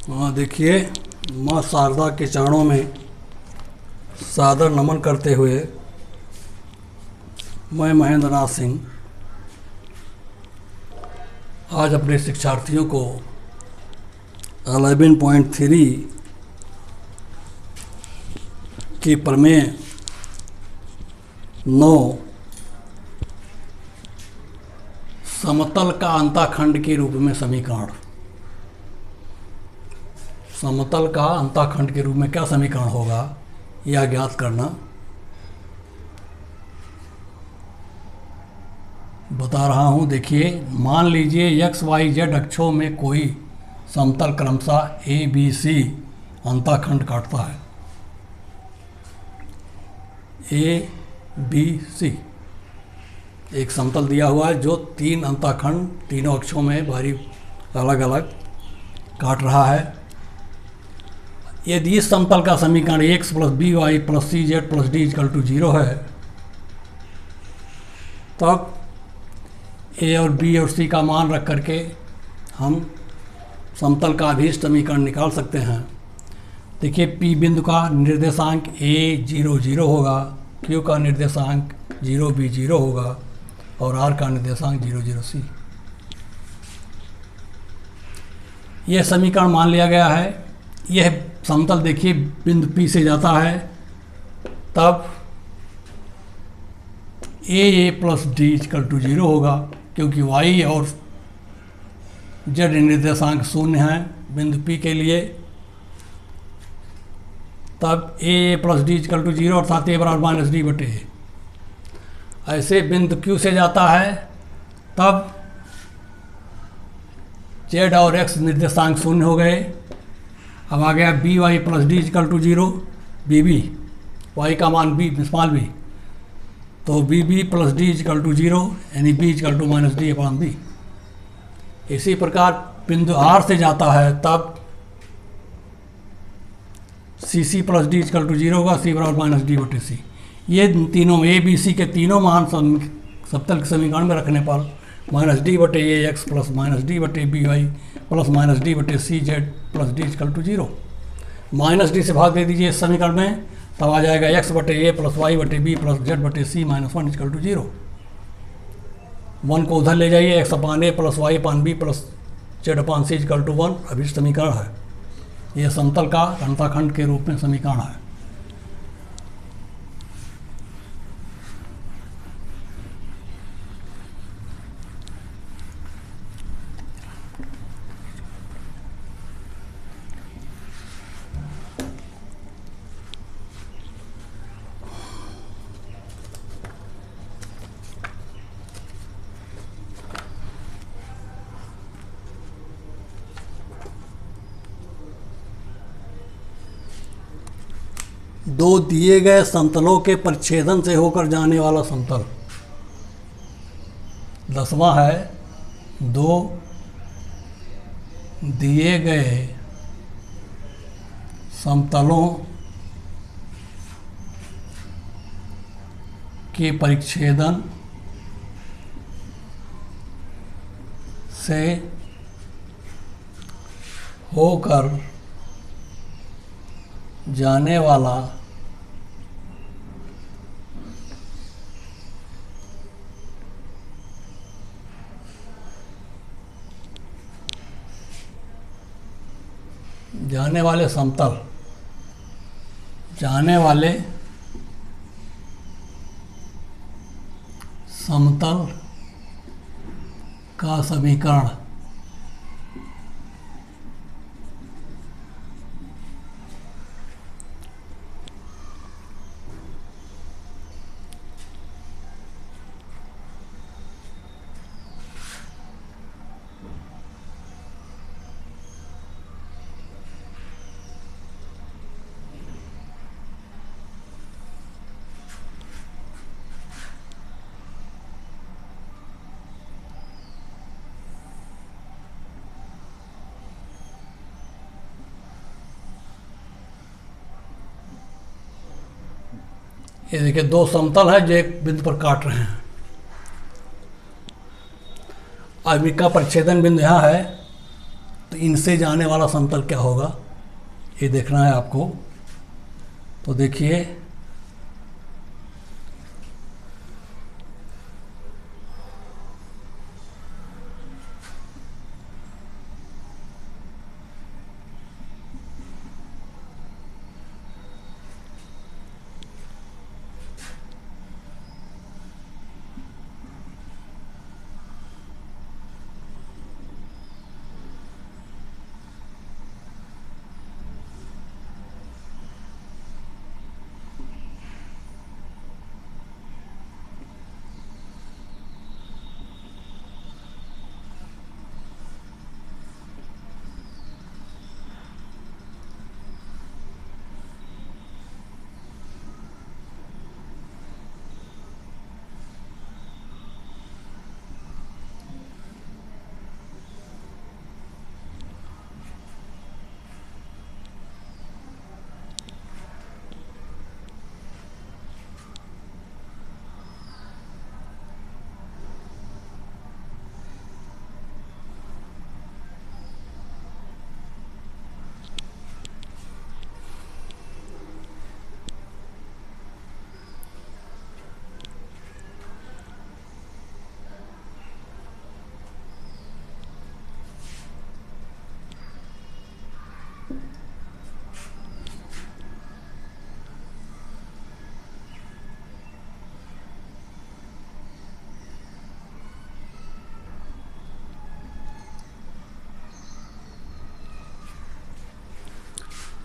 हाँ देखिए, माँ शारदा के चरणों में सादर नमन करते हुए मैं महेंद्र नाथ सिंह आज अपने शिक्षार्थियों को 11.3 की प्रमेय 9 समतल का अंताखंड के रूप में समीकरण, समतल का अंताखंड के रूप में क्या समीकरण होगा यह ज्ञात करना बता रहा हूँ। देखिए, मान लीजिए एक्स वाई जेड अक्षों में कोई समतल क्रमशः ए बी सी अंताखंड काटता है। ए बी सी एक समतल दिया हुआ है जो तीन अंताखंड तीनों अक्षों में बारी अलग अलग काट रहा है। यदि इस समतल का समीकरण X plus B Y plus C Z plus D equal to 0 है, तब ए और बी और सी का मान रख करके हम समतल का अभीष्ट समीकरण निकाल सकते हैं। देखिए, पी बिंदु का निर्देशांक ए 0 0 होगा, क्यू का निर्देशांक 0 बी 0 होगा और आर का निर्देशांक 0 0 सी। यह समीकरण मान लिया गया है। यह समतल देखिए बिंदु पी से जाता है, तब ए प्लस डी इक्वल टू 0 होगा, क्योंकि वाई और जेड निर्देशांक 0 हैं बिंदु पी के लिए। तब ए प्लस डी इक्वल टू 0 अर्थात ए बराबर माइनस डी बटे ए। ऐसे बिंदु क्यू से जाता है, तब जेड और एक्स निर्देशांक 0 हो गए। अब आ गया B Y plus D equal to 0, B B Y का मान बी स्मॉल बी, तो B B plus D equal to 0 यानी B equal to minus D upon B. इसी प्रकार बिंदु आर से जाता है, तब C C plus D equal to 0 होगा, सी बराबर माइनस डी बटे सी। ये तीनों ए बी सी के तीनों मान समतल के समीकरण में रखने पर माइनस डी बटे A X plus minus D बटे B Y plus minus D बटे C Z plus D equal to 0। Minus D से भाग दे दीजिए इस समीकरण में, तब आ जाएगा एक्स बटे ए प्लस वाई बटे बी प्लस जेड बटे सी माइनस 1 इक्वल टू 0। 1 को उधर ले जाइए, X upon A plus Y upon B plus Z upon C equal to 1 अभी समीकरण है। यह समतल का अंताखंड के रूप में समीकरण है। दो दिए गए समतलों के परिच्छेदन से होकर जाने वाला समतल। 10वां है, दो दिए गए समतलों के परिच्छेदन से होकर जाने वाला समतल, जाने वाले समतल का समीकरण ये देखिए दो समतल है जो एक बिंदु पर काट रहे हैं। अब इनका परिच्छेदन बिंदु यहाँ है, तो तो इनसे जाने वाला समतल क्या होगा ये देखना है आपको। तो देखिए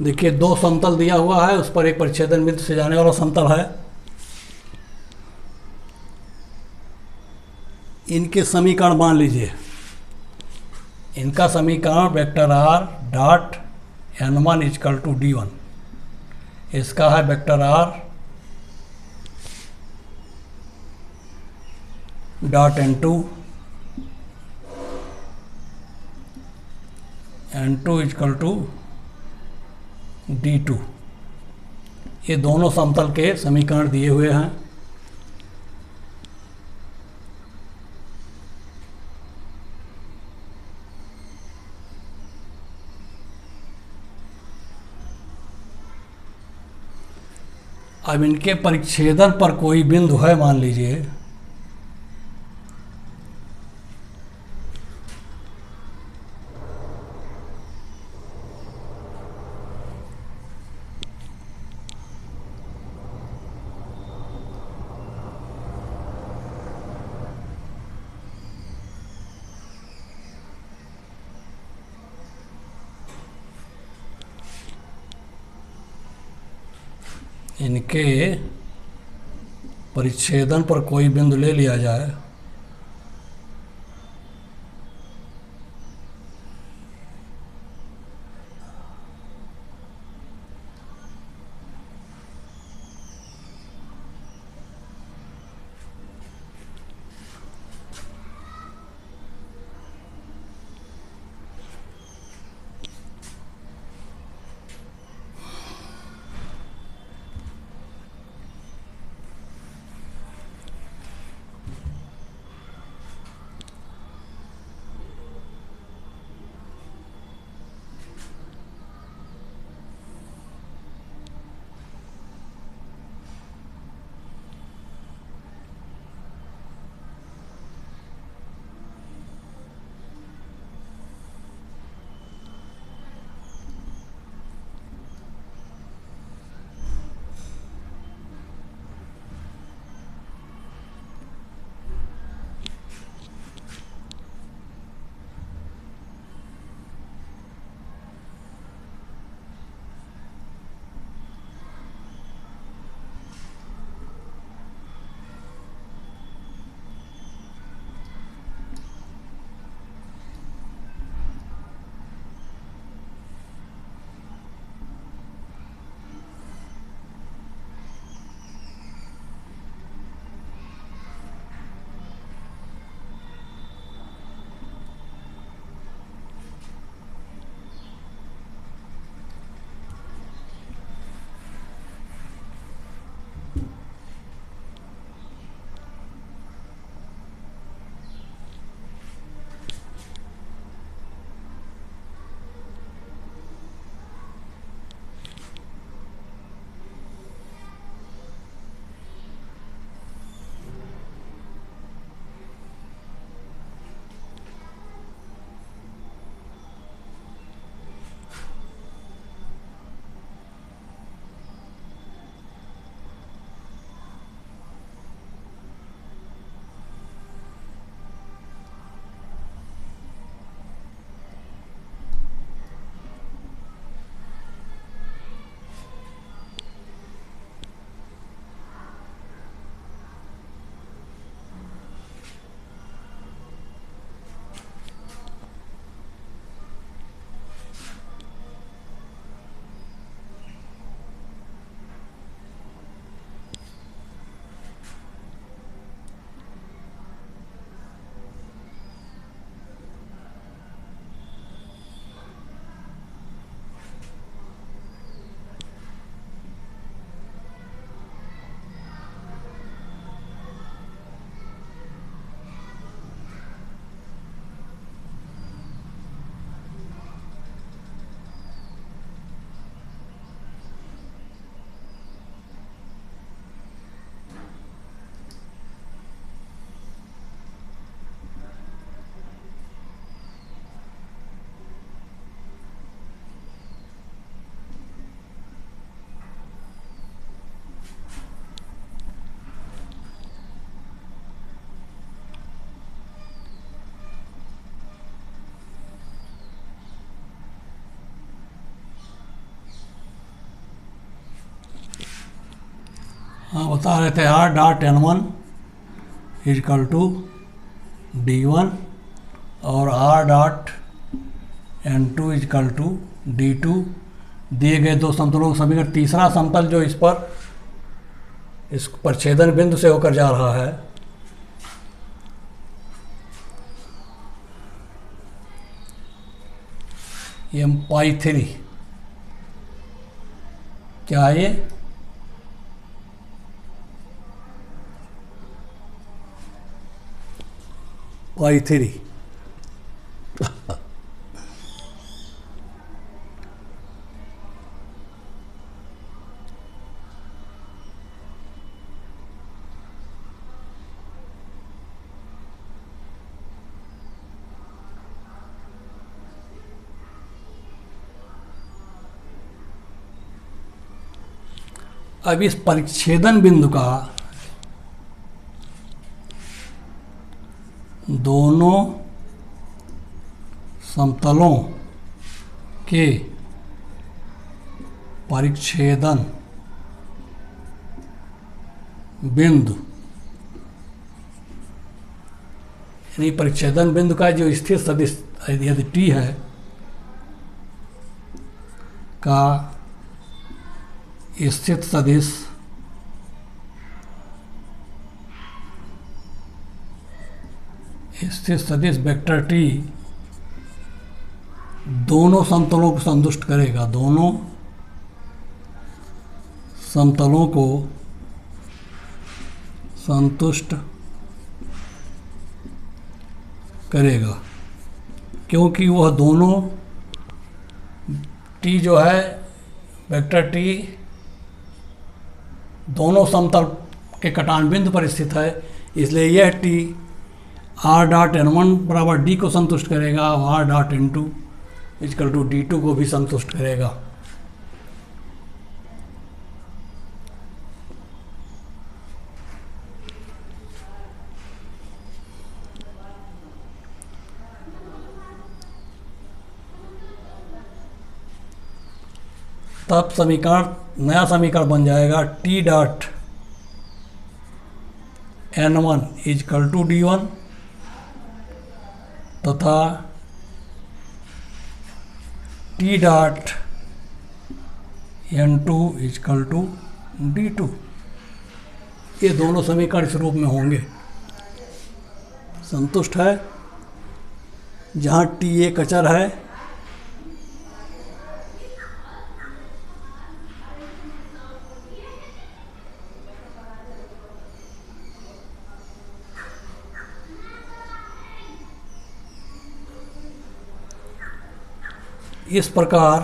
देखिए दो समतल दिया हुआ है, उस पर एक परिच्छेदन बिंदु से जाने वाला समतल है। इनके समीकरण मान लीजिए, इनका समीकरण vector R dot n1 equal to d1, इसका है vector R dot n2 equal to d2। ये दोनों समतल के समीकरण दिए हुए हैं। अब इनके परिच्छेदन पर कोई बिंदु है, मान लीजिए इनके परिच्छेदन पर कोई बिंदु ले लिया जाए, हाँ, बता रहे थे R dot N one equal to D one और R dot N two equal to D two. दिए गए दो समतलों का समीकरण, तीसरा समतल जो इस पर छेदन बिंदु से होकर जा रहा है, ये पाई 3 क्या है ये? पाई 3। अब इस परिच्छेदन बिंदु का दोनों समतलों के परिच्छेदन बिंदु, यानी परिच्छेदन बिंदु का जो स्थिर सदिश यदि टी है का स्थित सदिश वेक्टर टी दोनों समतलों को संतुष्ट करेगा, दोनों समतलों को संतुष्ट करेगा, क्योंकि वह दोनों टी जो है वेक्टर टी दोनों समतल के कटान बिंदु पर स्थित है, इसलिए यह T R dot N one बराबर डी को संतुष्ट करेगा और R dot N two equal to D two को भी संतुष्ट करेगा। तब नया समीकरण बन जाएगा T dot N one equal to D one तथा T dot N two equal to D two. ये दोनों समीकरण इस रूप में होंगे। संतुष्ट है जहाँ टी एक अचर है, इस प्रकार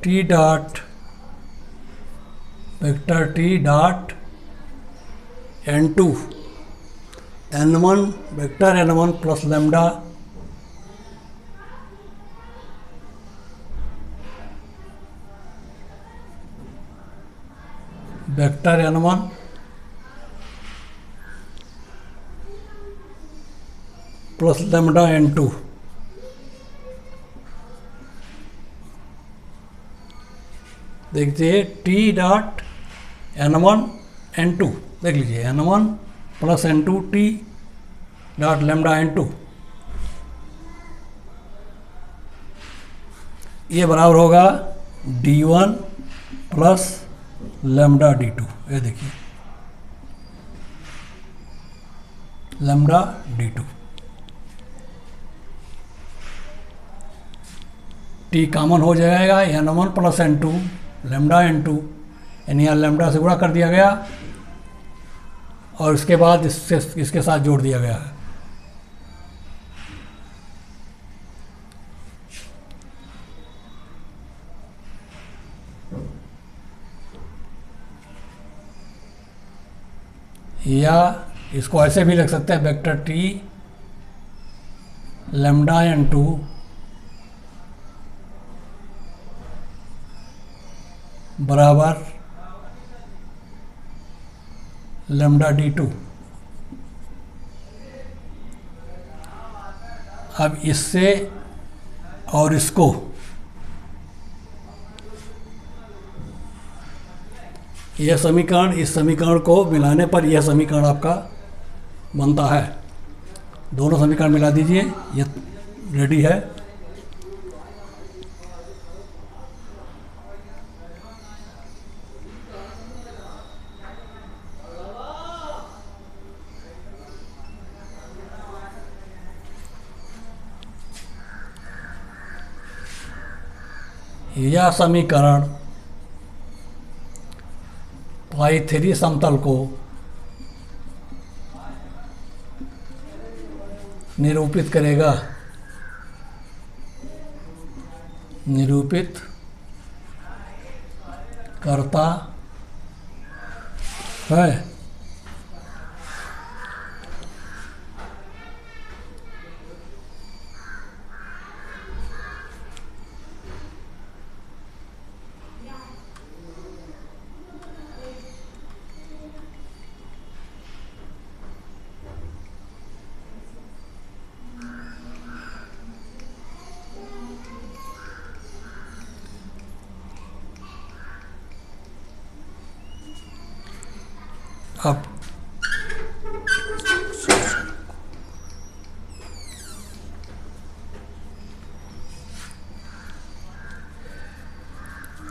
T dot vector T dot N two N one vector N one plus lambda vector N one plus lambda N two. देखिए T dot N one N two, देख लीजिए N one plus N two T dot lambda N two, ये बराबर होगा D one plus lambda D two. ये देखिए lambda D two, T common हो जाएगा, N one plus N two lambda N to, यानी यहाँ लैम्डा से गुणा कर दिया गया और उसके बाद इसके साथ जोड़ दिया गया है। या इसको ऐसे भी लिख सकते हैं vector T lambda N two बराबर लैम्डा डी टू। अब इससे और इसको यह समीकरण इस समीकरण को मिलाने पर यह समीकरण आपका बनता है। दोनों समीकरण मिला दीजिए, यह रेडी है। यह समीकरण पाई 3 समतल को निरूपित करेगा, निरूपित करता है।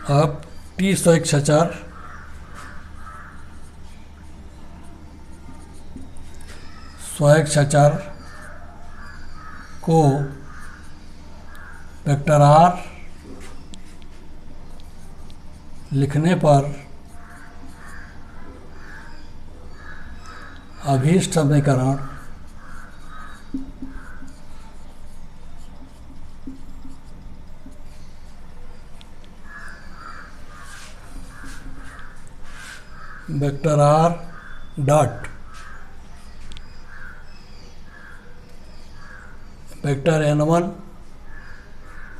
अब टी स्वेच्छाचार को वेक्टर आर लिखने पर अभीष्ट समीकरण vector R dot vector n1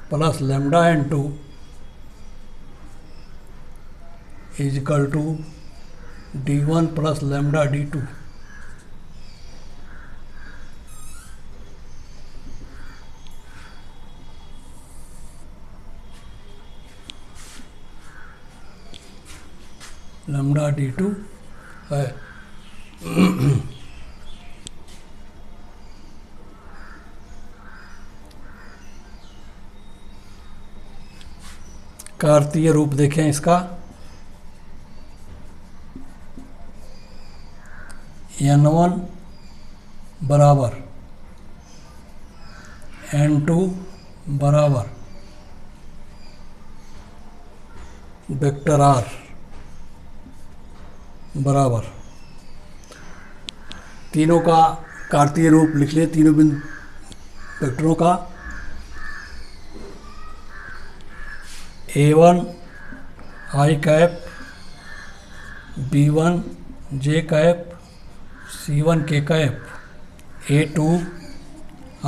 plus lambda n2 is equal to d1 plus lambda d2। Lambda d2 है। कार्तीय रूप देखें इसका, n1 बराबर n2 बराबर वेक्टर r बराबर, तीनों का कार्तीय रूप लिख लिए, तीनों बिंदु वेक्टरों का। a1 i cap, b1 j cap, c1 k cap, a2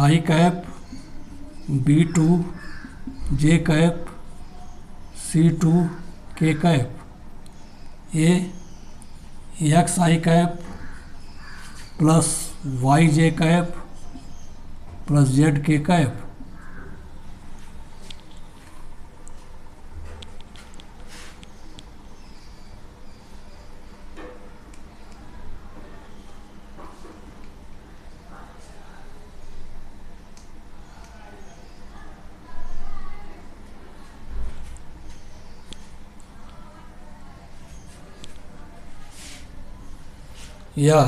i cap, b2 j cap, c2 k cap, ये X I cap plus Y J cap plus Z K cap. या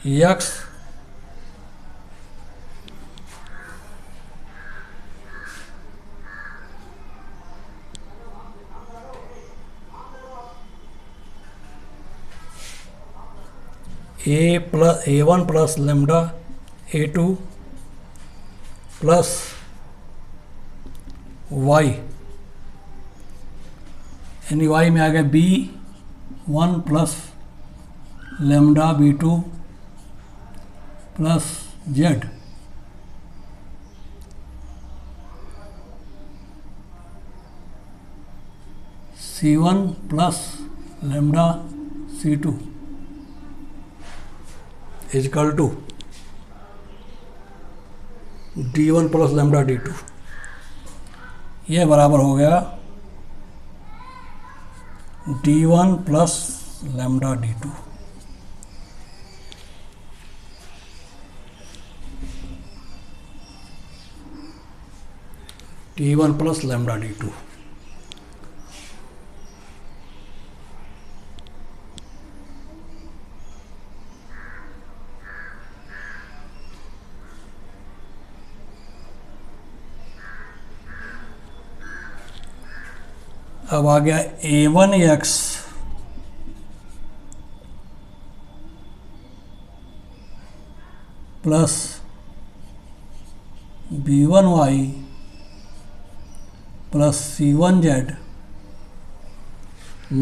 X a1 plus lambda a2 plus Y, यानी Y में आ गया b1 plus lambda b2 plus Z, c1 plus lambda c2 equal to d1 plus lambda d2, ये बराबर हो गया d1 plus lambda d2। d1 plus lambda d2। अब आ गया a1x plus b1y plus c1z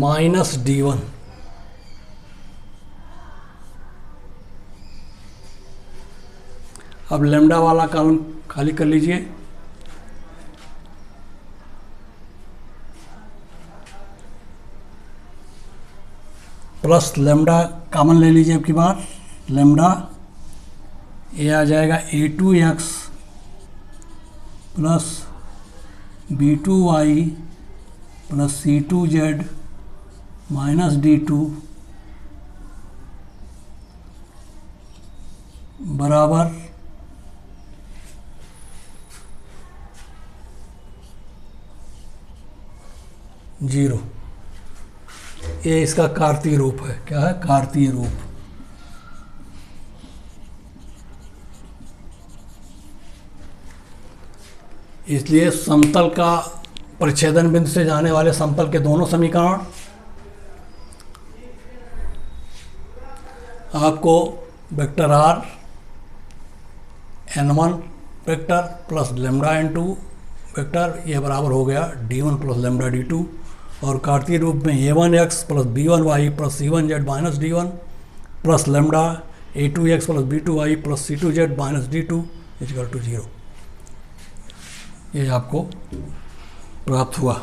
minus d1। अब lambda वाला column खाली कर लीजिए। प्लस लेमडा कॉमन ले लीजिए अब की बार, लेमडा ये आ जाएगा a2x plus b2y plus c2z minus d2 बराबर जीरो। ये इसका कार्तीय रूप है। क्या है? कार्तीय रूप। इसलिए समतल का परिच्छेदन बिंदु से जाने वाले समतल के दोनों समीकरण आपको vector r n1 vector plus lambda n2 vector, ये बराबर हो गया d1 प्लस लेमडा d2। और कार्तीय रूप में a1x plus b1y plus c1z minus d1 plus lambda a2x plus b2y plus c2z minus d2 equal to 0। ये आपको प्राप्त हुआ।